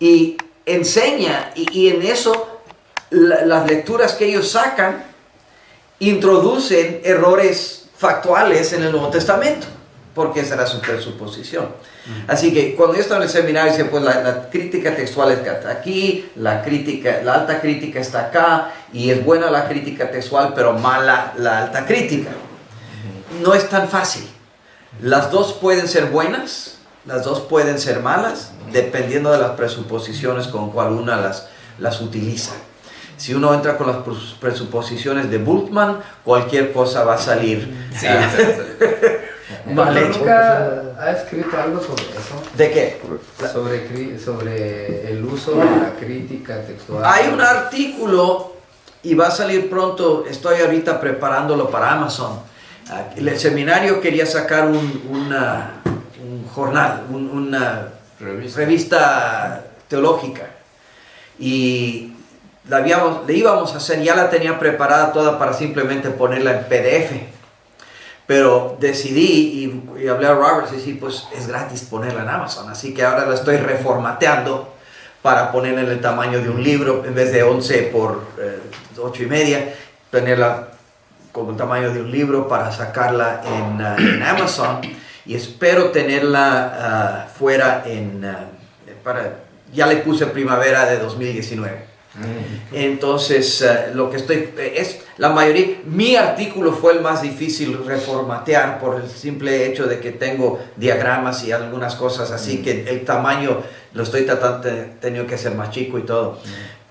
y enseña, y en eso las lecturas que ellos sacan introducen errores factuales en el Nuevo Testamento, porque esa era su presuposición. Así que cuando yo estaba en el seminario, decía, pues la crítica textual está aquí, la alta crítica está acá, y es buena la crítica textual, pero mala la alta crítica. No es tan fácil. Las dos pueden ser buenas, las dos pueden ser malas, dependiendo de las presuposiciones con cual una las utiliza. Si uno entra con las presuposiciones de Bultmann, cualquier cosa va a salir mal hecho. ¿Nunca ha escrito algo sobre eso? ¿De qué? Sobre el uso de la crítica textual. Hay un artículo y va a salir pronto, estoy ahorita preparándolo para Amazon. El seminario quería sacar un jornal, una revista teológica, y le íbamos a hacer, ya la tenía preparada toda para simplemente ponerla en PDF, pero decidí y hablé a Robert y dije, pues es gratis ponerla en Amazon, así que ahora la estoy reformateando para ponerla en el tamaño de un libro, en vez de 11 por 8.5, tenerla con el tamaño de un libro para sacarla en Amazon, y espero tenerla fuera ya le puse primavera de 2019. Entonces, lo que la mayoría, mi artículo fue el más difícil reformatear por el simple hecho de que tengo diagramas y algunas cosas así, que el tamaño lo estoy teniendo que hacer más chico y todo.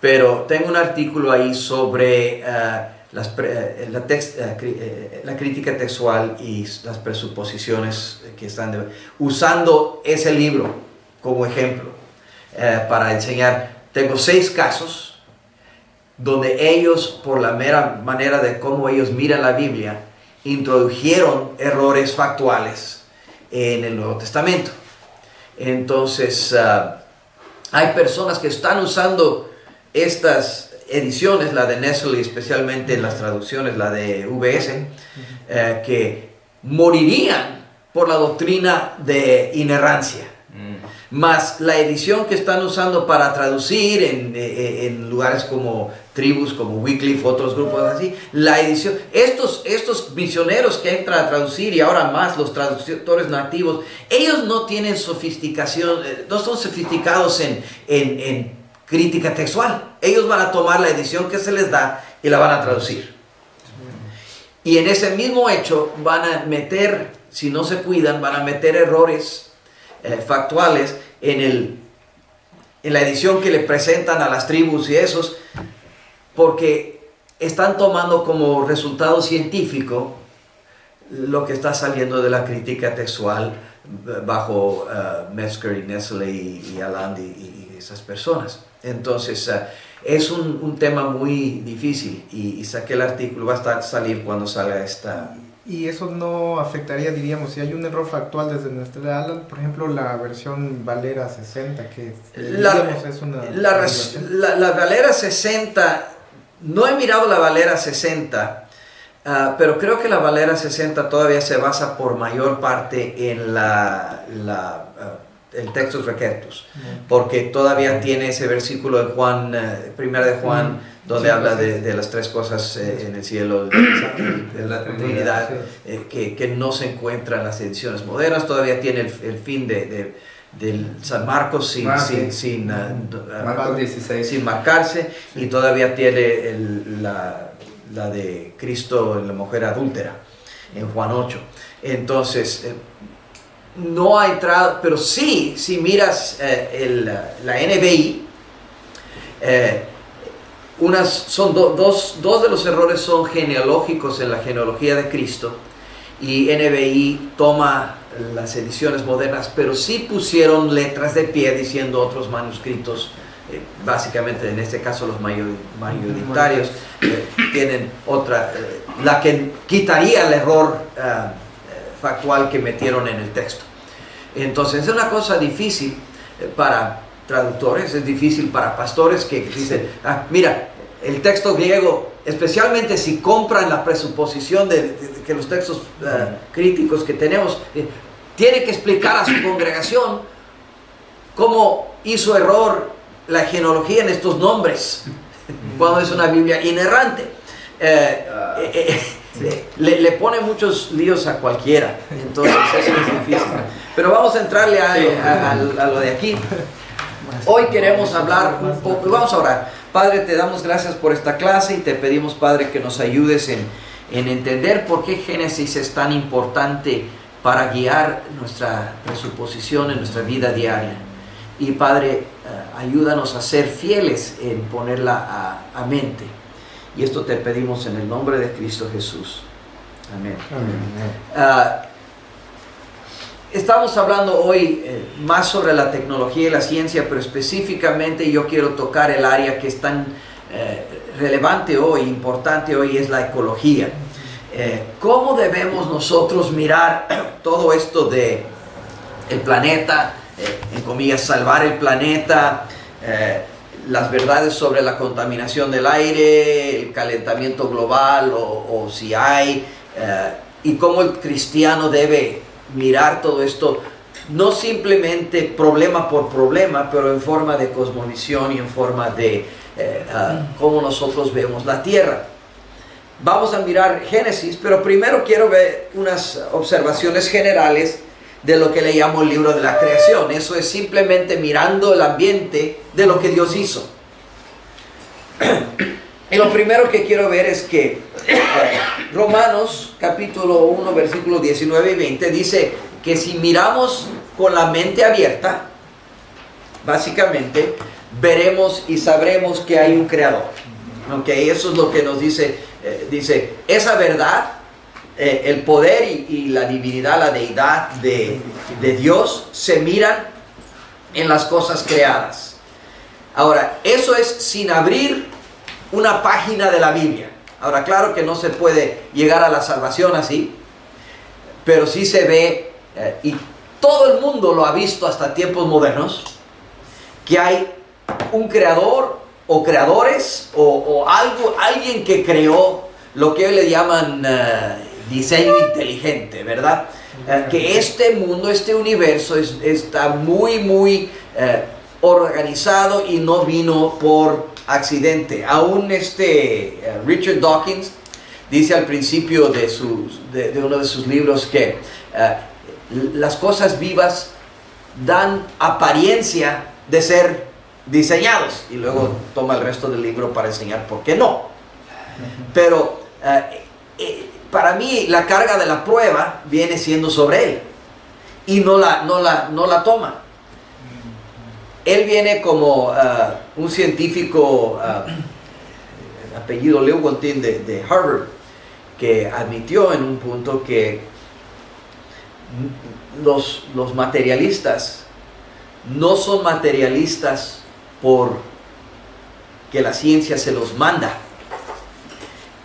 Pero tengo un artículo ahí sobre la crítica textual y las presuposiciones que están usando ese libro como ejemplo para enseñar. Tengo 6 casos donde ellos, por la mera manera de cómo ellos miran la Biblia, introdujeron errores factuales en el Nuevo Testamento. Entonces, hay personas que están usando estas ediciones, la de Nestle, especialmente en las traducciones, la de VS, que morirían por la doctrina de inerrancia. Más la edición que están usando para traducir en lugares como Tribus, como Wycliffe, otros grupos así, la edición, estos misioneros que entran a traducir, y ahora más los traductores nativos, ellos no tienen sofisticación, no son sofisticados en crítica textual. Ellos van a tomar la edición que se les da y la van a traducir. Y en ese mismo hecho van a meter, si no se cuidan, van a meter errores factuales en la edición que le presentan a las tribus y esos, porque están tomando como resultado científico lo que está saliendo de la crítica textual bajo Metzger y Nestle y Aland y esas personas. Entonces es un tema muy difícil, y saqué el artículo, va a salir cuando salga esta. Y eso no afectaría, diríamos, si hay un error factual desde nuestra Alan, por ejemplo, la versión Valera 60, que diríamos es una... La Valera 60, no he mirado la Valera 60, pero creo que la Valera 60 todavía se basa por mayor parte en el Textus Receptus, porque todavía tiene ese versículo de Juan, primera de Juan, donde habla de las 3 cosas en el cielo, de la Trinidad, que no se encuentra en las ediciones modernas. Todavía tiene el fin de San Marcos sin marcarse, y todavía tiene la de Cristo en la mujer adúltera en Juan 8. Entonces, no ha entrado, pero sí, si miras la NBI, dos de los errores son genealógicos en la genealogía de Cristo, y NBI toma las ediciones modernas, pero sí pusieron letras de pie diciendo otros manuscritos, básicamente en este caso los mayoritarios tienen otra, la que quitaría el error factual que metieron en el texto. Entonces es una cosa difícil para traductores, es difícil para pastores que dicen, mira, el texto griego, especialmente si compran la presuposición de que los textos críticos que tenemos, tiene que explicar a su congregación cómo hizo error la genealogía en estos nombres cuando es una Biblia inerrante. Le pone muchos líos a cualquiera, entonces eso es difícil. Pero vamos a entrarle a lo de aquí. Hoy queremos hablar un poco, vamos a orar. Padre, te damos gracias por esta clase y te pedimos, Padre, que nos ayudes en entender por qué Génesis es tan importante para guiar nuestra presuposición en nuestra vida diaria. Y Padre, ayúdanos a ser fieles en ponerla a mente. Y esto te pedimos en el nombre de Cristo Jesús. Amén. Estamos hablando hoy más sobre la tecnología y la ciencia, pero específicamente yo quiero tocar el área que es tan relevante hoy, importante hoy, es la ecología. ¿Cómo debemos nosotros mirar todo esto de el planeta, en comillas, salvar el planeta, las verdades sobre la contaminación del aire, el calentamiento global o si hay, y cómo el cristiano debe mirar todo esto, no simplemente problema por problema, pero en forma de cosmovisión y en forma de cómo nosotros vemos la tierra? Vamos a mirar Génesis, pero primero quiero ver unas observaciones generales de lo que le llamo el libro de la creación. Eso es simplemente mirando el ambiente de lo que Dios hizo. Y lo primero que quiero ver es que Romanos capítulo 1 versículos 19 y 20 dice que si miramos con la mente abierta, básicamente veremos y sabremos que hay un creador. Okay, eso es lo que nos dice esa verdad. El poder y la divinidad, la deidad de Dios se miran en las cosas creadas. Ahora, eso es sin abrir una página de la Biblia. Ahora, claro que no se puede llegar a la salvación así, pero sí se ve, y todo el mundo lo ha visto hasta tiempos modernos, que hay un creador o creadores o alguien que creó lo que hoy le llaman diseño inteligente, ¿verdad? Que este mundo, este universo está muy organizado y no vino por accidente. Aún Richard Dawkins dice al principio de uno de sus libros que las cosas vivas dan apariencia de ser diseñados, y luego toma el resto del libro para enseñar por qué no. Pero para mí la carga de la prueba viene siendo sobre él y no la toma. Él viene como un científico, apellido Lewontin de Harvard, que admitió en un punto que los materialistas no son materialistas por que la ciencia se los manda.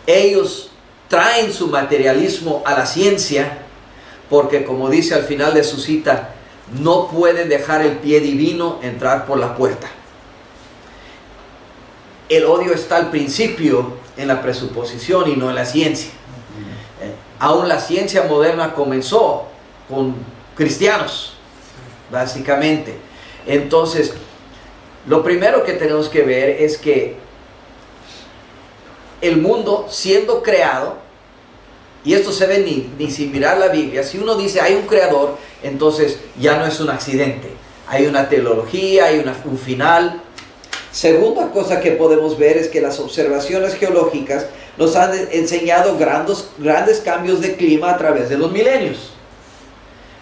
Ellos traen su materialismo a la ciencia porque, como dice al final de su cita, no pueden dejar el pie divino entrar por la puerta. El odio está al principio en la presuposición y no en la ciencia. Aún la ciencia moderna comenzó con cristianos, básicamente. Entonces, lo primero que tenemos que ver es que el mundo siendo creado, y esto se ve ni sin mirar la Biblia, si uno dice hay un creador, entonces ya no es un accidente, hay una teleología, hay un final. Segunda cosa que podemos ver es que las observaciones geológicas nos han enseñado grandes cambios de clima a través de los milenios.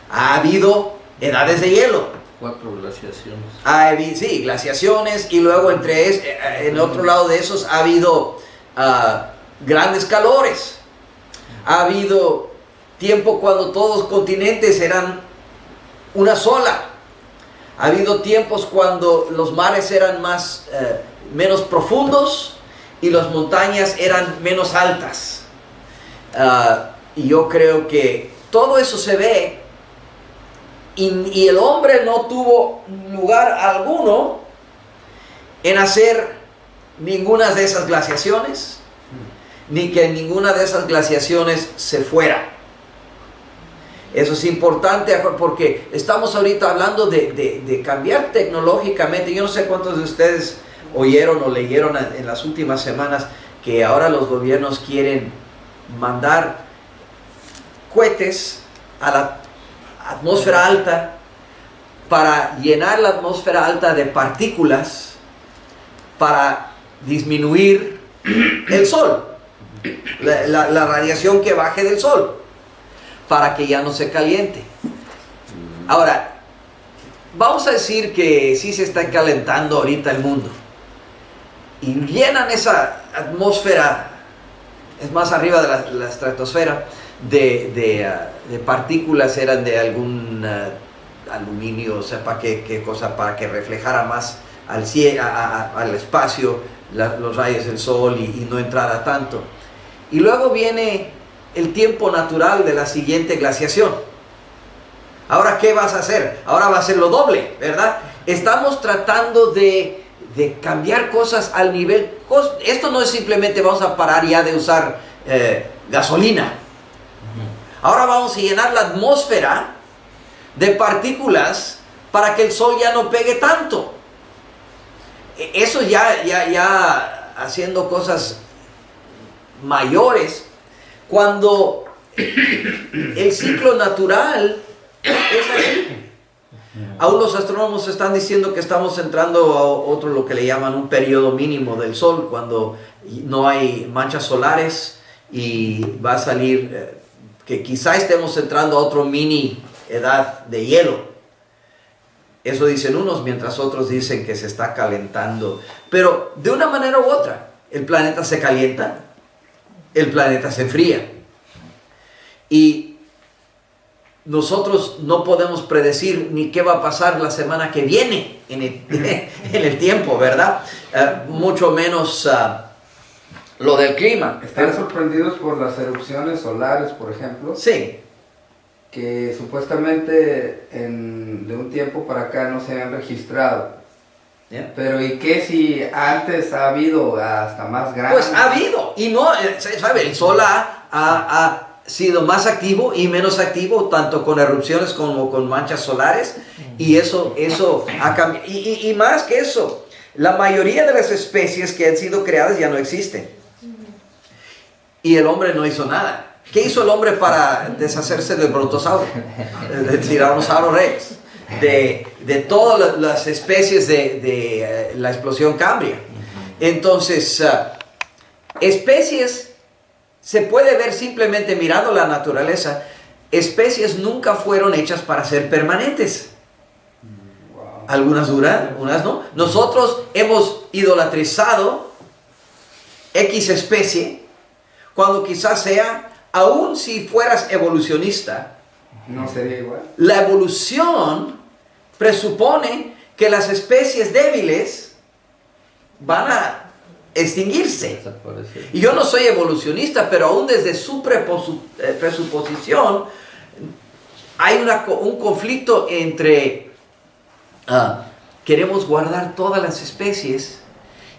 Ha habido edades de hielo. 4 glaciaciones. Sí, glaciaciones, y luego en otro lado de esos ha habido grandes calores. Ha habido tiempo cuando todos los continentes eran una sola. Ha habido tiempos cuando los mares eran menos profundos y las montañas eran menos altas. Y yo creo que todo eso se ve, y el hombre no tuvo lugar alguno en hacer ninguna de esas glaciaciones, ni que ninguna de esas glaciaciones se fuera. Eso es importante porque estamos ahorita hablando de cambiar tecnológicamente. Yo no sé cuántos de ustedes oyeron o leyeron en las últimas semanas que ahora los gobiernos quieren mandar cohetes a la atmósfera alta para llenar la atmósfera alta de partículas para disminuir el sol, la radiación que baje del sol, para que ya no se caliente. Ahora, vamos a decir que sí se está calentando ahorita el mundo y llenan esa atmósfera, es más arriba de la estratosfera, de partículas, eran de algún aluminio, o sea, para qué cosa, para que reflejara más al cielo, al espacio, los rayos del sol y no entrara tanto. Y luego viene el tiempo natural de la siguiente glaciación. Ahora, ¿qué vas a hacer? Ahora va a ser lo doble, ¿verdad? Estamos tratando de cambiar cosas al nivel. Esto no es simplemente vamos a parar ya de usar gasolina. Ahora vamos a llenar la atmósfera de partículas para que el sol ya no pegue tanto. Eso ya haciendo cosas mayores, cuando el ciclo natural es así. Aún los astrónomos están diciendo que estamos entrando a otro, lo que le llaman un periodo mínimo del sol, cuando no hay manchas solares y va a salir, que quizá estemos entrando a otro mini edad de hielo. Eso dicen unos, mientras otros dicen que se está calentando. Pero de una manera u otra, el planeta se calienta, el planeta se enfría. Y nosotros no podemos predecir ni qué va a pasar la semana que viene en el tiempo, ¿verdad? Mucho menos lo del clima. ¿Están sorprendidos por las erupciones solares, por ejemplo? Sí. Que supuestamente de un tiempo para acá no se habían registrado. Yeah. Pero ¿y qué si antes ha habido hasta más grandes? Pues ha habido, y no, ¿sabe? El sol ha sido más activo y menos activo, tanto con erupciones como con manchas solares, y eso ha cambiado. Y más que eso, la mayoría de las especies que han sido creadas ya no existen. Y el hombre no hizo nada. ¿Qué hizo el hombre para deshacerse del brontosaurio, del tiranosaurio rex, de todas las especies de la explosión cámbrica? Entonces, especies se puede ver simplemente mirando la naturaleza. Especies nunca fueron hechas para ser permanentes. Algunas duran, unas no. Nosotros hemos idolatrizado X especie, cuando quizás sea, aun si fueras evolucionista, no sería igual. La evolución presupone que las especies débiles van a extinguirse. Y yo no soy evolucionista, pero aún desde su presuposición hay un conflicto entre queremos guardar todas las especies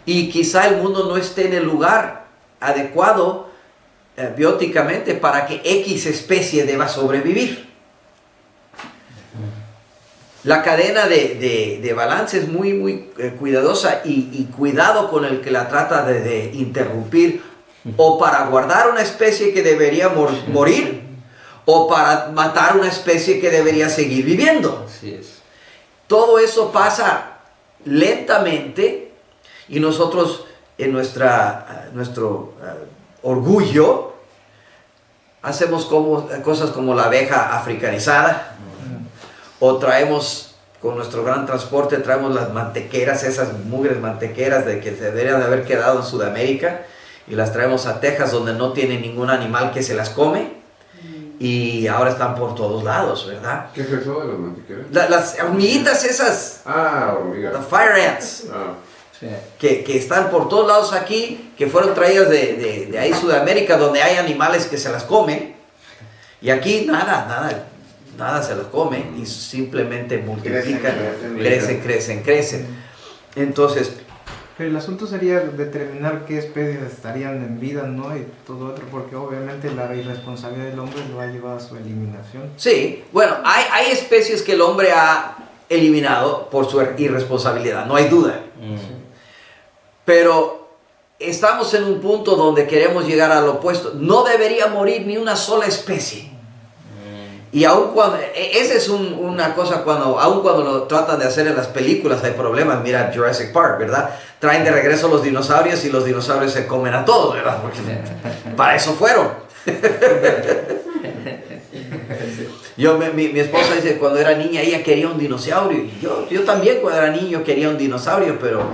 y quizá el mundo no esté en el lugar adecuado bióticamente para que X especie deba sobrevivir. La cadena de balance es muy cuidadosa y cuidado con el que la trata de interrumpir, o para guardar una especie que debería morir, o para matar una especie que debería seguir viviendo. Así es. Todo eso pasa lentamente y nosotros en nuestro orgullo hacemos cosas como la abeja africanizada, o traemos con nuestro gran transporte, traemos las mantequeras, esas mugres mantequeras de que se deberían de haber quedado en Sudamérica, y las traemos a Texas, donde no tiene ningún animal que se las come, y ahora están por todos lados, ¿verdad? ¿Qué es eso de las mantequeras? Las hormiguitas esas, hormigas. las fire ants, Sí. que están por todos lados aquí, que fueron traídas de ahí Sudamérica, donde hay animales que se las comen, y aquí nada se las come, y simplemente multiplican, crecen. Entonces, Pero el asunto sería determinar qué especies estarían en vida, ¿no? Y todo otro, porque obviamente la irresponsabilidad del hombre lo ha llevado a su eliminación. Sí, bueno, hay especies que el hombre ha eliminado por su irresponsabilidad, no hay duda. Pero estamos en un punto donde queremos llegar al opuesto. No debería morir ni una sola especie. Y aun cuando, esa es una cosa, aun cuando lo tratan de hacer en las películas hay problemas. Mira Jurassic Park, ¿verdad? Traen de regreso los dinosaurios y los dinosaurios se comen a todos, ¿verdad? Porque para eso fueron. Mi esposa dice, cuando era niña ella quería un dinosaurio. Y yo también cuando era niño quería un dinosaurio, pero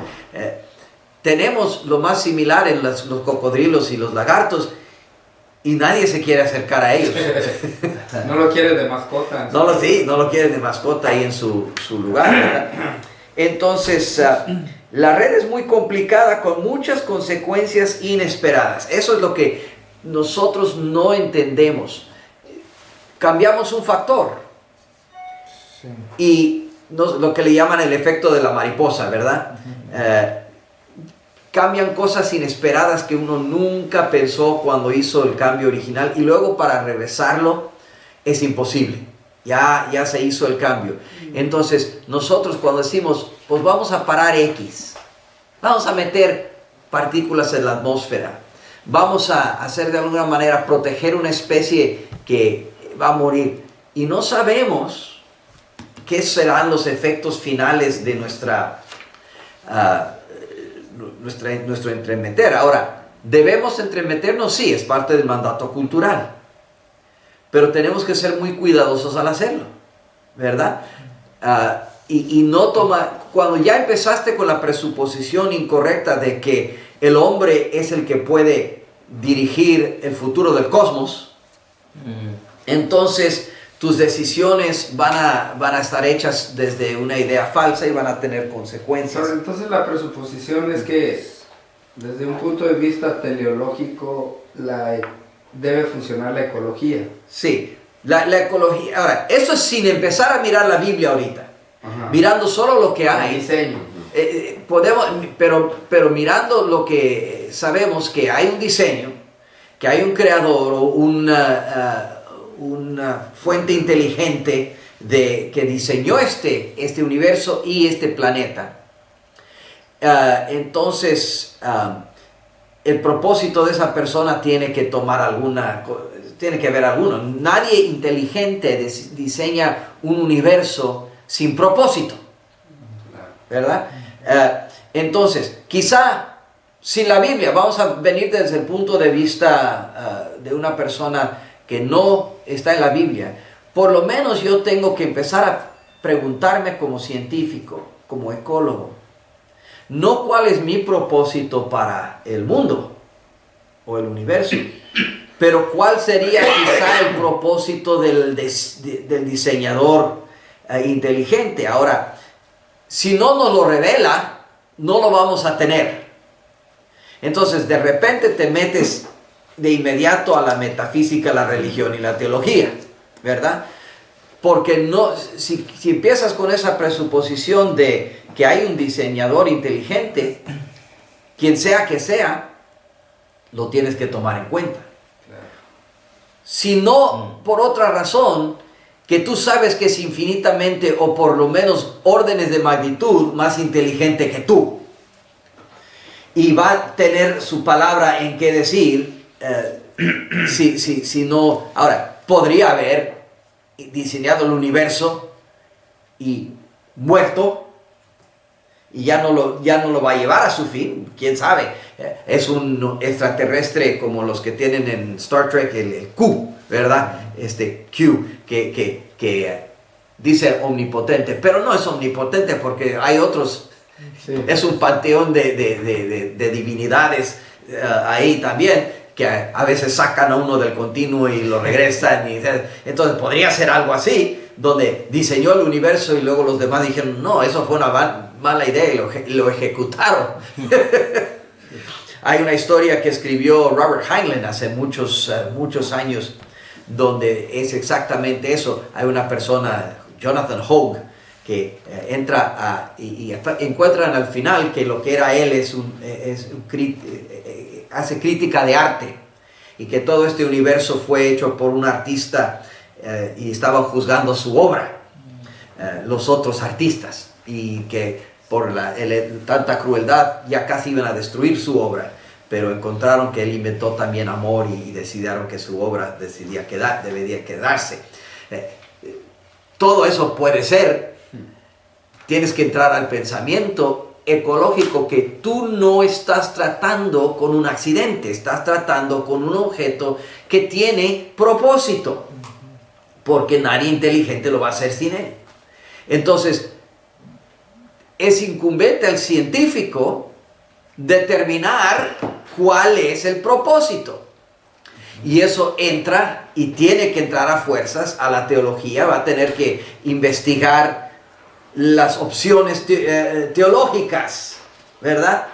tenemos lo más similar en los cocodrilos y los lagartos. Y nadie se quiere acercar a ellos. No lo quiere de mascota. No lo quieren de mascota ahí en su lugar, ¿verdad? Entonces, la red es muy complicada con muchas consecuencias inesperadas. Eso es lo que nosotros no entendemos. Cambiamos un factor. Sí. Y lo que le llaman el efecto de la mariposa, ¿verdad? Cambian cosas inesperadas que uno nunca pensó cuando hizo el cambio original y luego para regresarlo es imposible. Ya se hizo el cambio. Entonces nosotros cuando decimos, pues vamos a parar X, vamos a meter partículas en la atmósfera, vamos a hacer de alguna manera proteger una especie que va a morir y no sabemos qué serán los efectos finales de nuestro entremeter. Ahora, ¿debemos entremeternos? Sí, es parte del mandato cultural. Pero tenemos que ser muy cuidadosos al hacerlo, ¿verdad? Y no cuando ya empezaste con la presuposición incorrecta de que el hombre es el que puede dirigir el futuro del cosmos, entonces tus decisiones van a estar hechas desde una idea falsa y van a tener consecuencias. Pero entonces la presuposición es que desde un punto de vista teleológico debe funcionar la ecología. Sí, la ecología. Ahora, eso es sin empezar a mirar la Biblia ahorita. Ajá. Mirando solo lo que hay. El diseño. Pero mirando lo que sabemos, que hay un diseño, que hay un creador o una fuente inteligente que diseñó este universo y este planeta. Entonces, el propósito de esa persona tiene que tiene que ver alguno. Nadie inteligente diseña un universo sin propósito, ¿verdad? Entonces, quizá sin la Biblia, vamos a venir desde el punto de vista de una persona que no está en la Biblia, por lo menos yo tengo que empezar a preguntarme como científico, como ecólogo, no cuál es mi propósito para el mundo o el universo, pero cuál sería quizá el propósito del diseñador inteligente. Ahora, si no nos lo revela, no lo vamos a tener. Entonces, de repente te metes de inmediato a la metafísica, la religión y la teología, ¿verdad? Porque si empiezas con esa presuposición de que hay un diseñador inteligente, quien sea que sea, lo tienes que tomar en cuenta. Claro. Si no, por otra razón, que tú sabes que es infinitamente, o por lo menos órdenes de magnitud, más inteligente que tú, y va a tener su palabra en qué decir. Si no, ahora, podría haber diseñado el universo y muerto y ya no lo va a llevar a su fin, quién sabe. Es un extraterrestre como los que tienen en Star Trek, el Q, ¿verdad? Q, que dice omnipotente, pero no es omnipotente porque hay otros. Sí. Es un panteón de divinidades ahí también, que a veces sacan a uno del continuo y lo regresan. Entonces podría ser algo así, donde diseñó el universo y luego los demás dijeron, no, eso fue una mala idea y lo ejecutaron. Hay una historia que escribió Robert Heinlein hace muchos años, donde es exactamente eso. Hay una persona, Jonathan Hogue, que entra y encuentran al final que lo que era él hace crítica de arte, y que todo este universo fue hecho por un artista y estaban juzgando su obra, los otros artistas, y que por tanta crueldad ya casi iban a destruir su obra, pero encontraron que él inventó también amor y decidieron que su obra debería quedarse. Todo eso puede ser. Tienes que entrar al pensamiento ecológico, que tú no estás tratando con un accidente, estás tratando con un objeto que tiene propósito, porque nadie inteligente lo va a hacer sin él. Entonces, es incumbente al científico determinar cuál es el propósito. Y eso entra y tiene que entrar a fuerzas a la teología, va a tener que investigar las opciones teológicas, ¿verdad?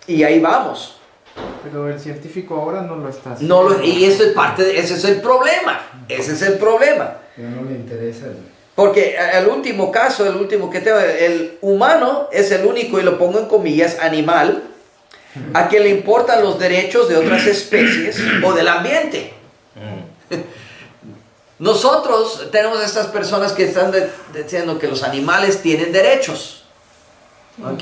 Y ahí vamos. Pero el científico ahora no lo está haciendo. Y eso es ese es el problema. Ese es el problema. Pero no le interesa. Porque el último caso, el último que tengo, el humano es el único, y lo pongo en comillas, animal a que le importan los derechos de otras especies o del ambiente. Nosotros tenemos estas personas que están diciendo que los animales tienen derechos, ¿ok?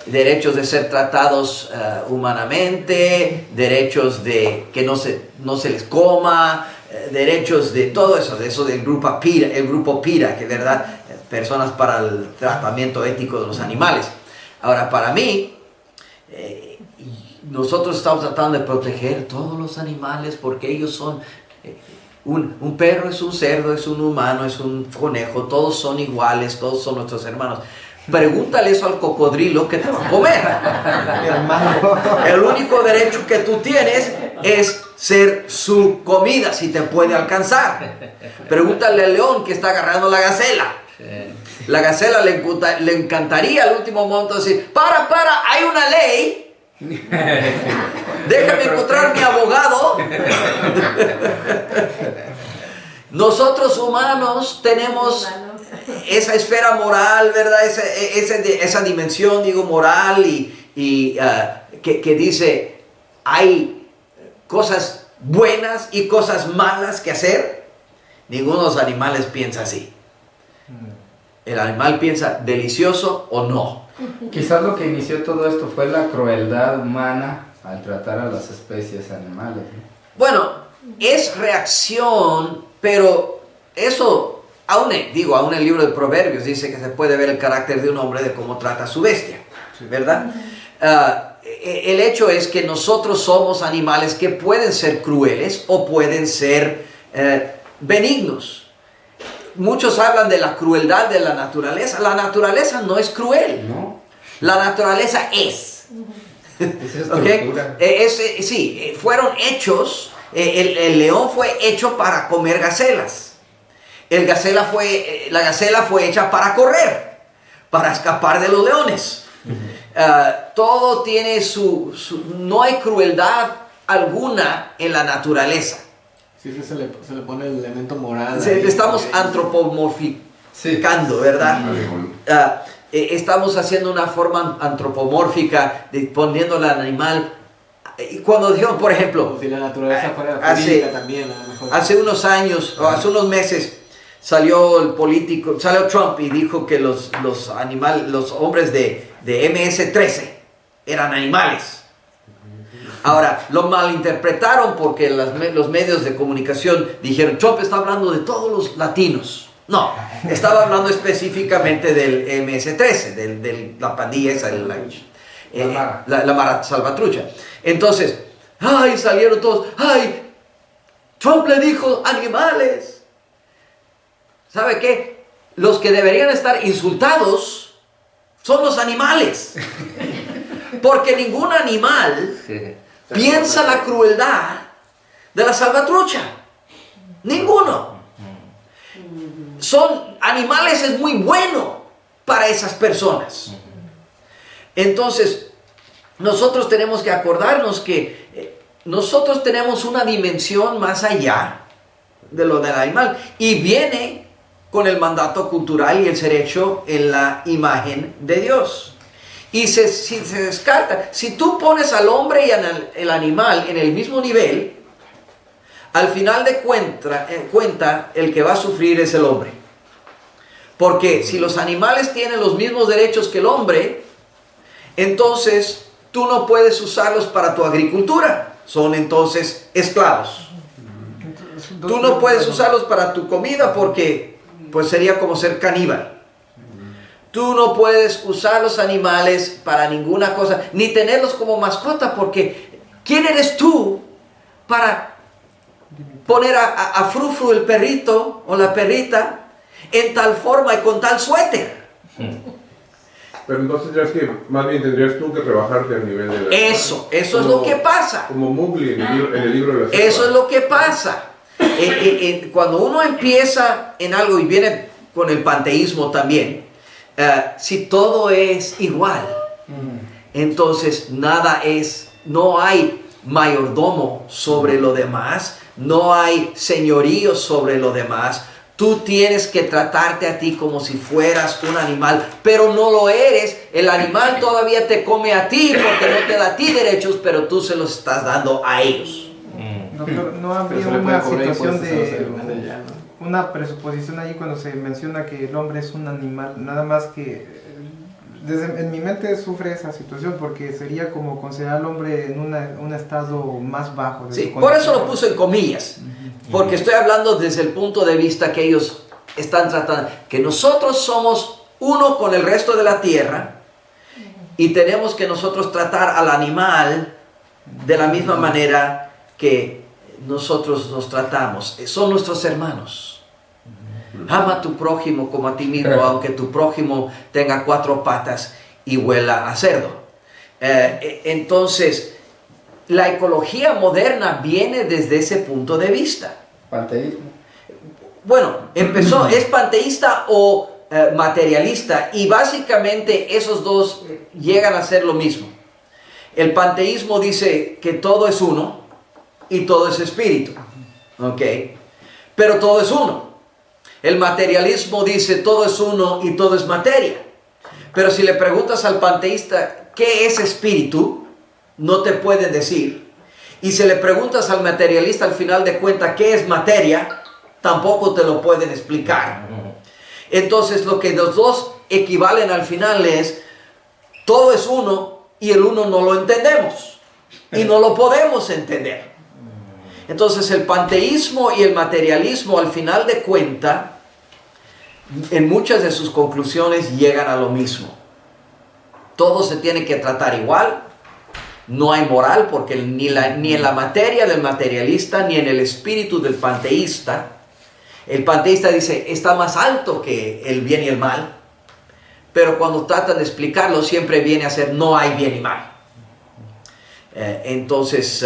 Derechos de ser tratados humanamente, derechos de que no se les coma, derechos de todo eso, del grupo PETA, que verdad, personas para el tratamiento ético de los animales. Ahora, para mí, nosotros estamos tratando de proteger todos los animales porque ellos son... Un perro es un cerdo, es un humano, es un conejo, todos son iguales, todos son nuestros hermanos. Pregúntale eso al cocodrilo que te va a comer. El único derecho que tú tienes es ser su comida, si te puede alcanzar. Pregúntale al león que está agarrando la gacela. La gacela le encantaría al último momento decir, para, hay una ley. Déjame encontrar mi abogado. Nosotros humanos tenemos esa esfera moral, ¿verdad? Esa dimensión, digo, moral que dice, hay cosas buenas y cosas malas que hacer. Ninguno de los animales piensa así. El animal piensa delicioso o no. Quizás lo que inició todo esto fue la crueldad humana al tratar a las especies animales, ¿no? Bueno, es reacción, pero eso, aún el libro de Proverbios dice que se puede ver el carácter de un hombre de cómo trata a su bestia, ¿verdad? El hecho es que nosotros somos animales que pueden ser crueles o pueden ser benignos. Muchos hablan de la crueldad de la naturaleza. La naturaleza no es cruel. ¿No? La naturaleza es. ¿Okay? Sí, fueron hechos. El león fue hecho para comer gacelas. La gacela fue hecha para correr, para escapar de los leones. Todo tiene no hay crueldad alguna en la naturaleza. Sí, se le pone el elemento moral. Estamos antropomorficando, ¿verdad? Estamos haciendo una forma antropomórfica, poniéndole al animal. Cuando dijeron, por ejemplo, si la naturaleza fuera jurídica también, a lo mejor. Hace unos años, o hace unos meses, salió Trump y dijo que los hombres de MS-13 eran animales. Ahora, lo malinterpretaron porque los medios de comunicación dijeron, Trump está hablando de todos los latinos. No, estaba hablando específicamente del MS-13, de la pandilla esa, la Mara Salvatrucha. Entonces, salieron todos, Trump le dijo animales. ¿Sabe qué? Los que deberían estar insultados son los animales. Porque ningún animal piensa la crueldad de la salvatrucha. Ninguno. Son animales, es muy bueno para esas personas. Entonces, nosotros tenemos que acordarnos que nosotros tenemos una dimensión más allá de lo del animal. Y viene con el mandato cultural y el ser hecho en la imagen de Dios. Y si se descarta, si tú pones al hombre y el animal en el mismo nivel, al final de cuenta, el que va a sufrir es el hombre. Porque si los animales tienen los mismos derechos que el hombre, entonces tú no puedes usarlos para tu agricultura. Son entonces esclavos. Tú no puedes usarlos para tu comida porque pues sería como ser caníbal. Tú no puedes usar los animales para ninguna cosa, ni tenerlos como mascota, porque ¿quién eres tú para poner a Frufru el perrito o la perrita en tal forma y con tal suéter? Pero entonces tendrías que, más bien tendrías tú que rebajarte al nivel de la... Eso es lo que pasa. Como Mowgli en el libro de la selva. Eso es lo que pasa. Cuando uno empieza en algo y viene con el panteísmo también, si todo es igual, entonces no hay mayordomo sobre lo demás, no hay señorío sobre lo demás. Tú tienes que tratarte a ti como si fueras un animal, pero no lo eres. El animal todavía te come a ti porque no te da a ti derechos, pero tú se los estás dando a ellos. Doctor, ¿no habría Pero se le puede una cobrar situación impuestos a los de animales ya, ¿no? una presuposición ahí cuando se menciona que el hombre es un animal, nada más que en mi mente sufre esa situación porque sería como considerar al hombre en un estado más bajo de Sí, su por eso lo condición. puso en comillas, porque estoy hablando desde el punto de vista que ellos están tratando, que nosotros somos uno con el resto de la tierra y tenemos que nosotros tratar al animal de la misma manera que nosotros nos tratamos. Son nuestros hermanos. Ama a tu prójimo como a ti mismo, aunque tu prójimo tenga 4 patas y huela a cerdo. Entonces, la ecología moderna viene desde ese punto de vista. Panteísmo. Bueno, es panteísta o materialista, y básicamente esos dos llegan a ser lo mismo. El panteísmo dice que todo es uno y todo es espíritu, ¿ok? Pero todo es uno. El materialismo dice todo es uno y todo es materia. Pero si le preguntas al panteísta qué es espíritu, no te puede decir. Y si le preguntas al materialista al final de cuentas qué es materia, tampoco te lo pueden explicar. Entonces lo que los dos equivalen al final es todo es uno y el uno no lo entendemos y no lo podemos entender. Entonces el panteísmo y el materialismo al final de cuentas en muchas de sus conclusiones llegan a lo mismo. Todo se tiene que tratar igual. No hay moral porque ni en la materia del materialista ni en el espíritu del panteísta. El panteísta dice está más alto que el bien y el mal, pero cuando tratan de explicarlo siempre viene a ser no hay bien y mal. Entonces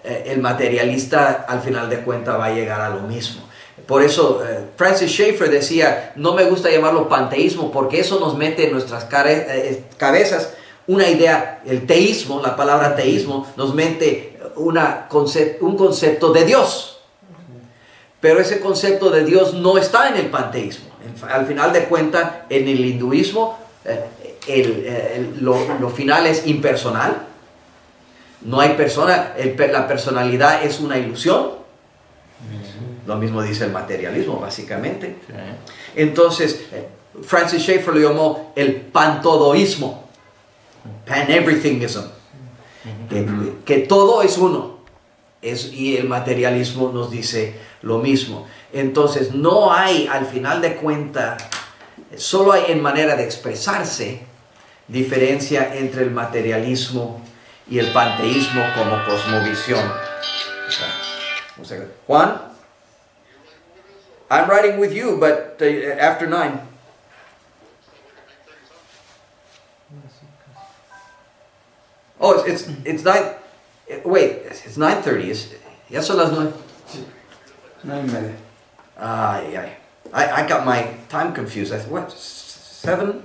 el materialista al final de cuentas va a llegar a lo mismo. Por eso Francis Schaeffer decía, no me gusta llamarlo panteísmo porque eso nos mete en nuestras cabezas una idea, el teísmo, la palabra teísmo, nos mete un concepto de Dios. Pero ese concepto de Dios no está en el panteísmo. Al final de cuentas, en el hinduismo, lo final es impersonal. No hay persona, la personalidad es una ilusión. Lo mismo dice el materialismo, básicamente. Entonces, Francis Schaeffer lo llamó el pantodoísmo, pan-everythingism, que todo es uno. Y el materialismo nos dice lo mismo. Entonces, no hay, al final de cuentas, solo hay en manera de expresarse diferencia entre el materialismo y el panteísmo como cosmovisión. Juan, I'm riding with you, but after 9. Oh, it's 9. Wait, it's 9:30. Ya son las 9. 9:30. I got my time confused. I thought, what, 7?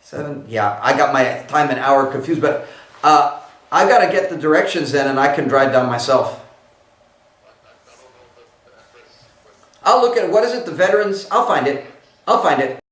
7? Yeah, I got my time and hour confused. But I got to get the directions then, and I can drive down myself. I'll look at what is it the veterans, I'll find it.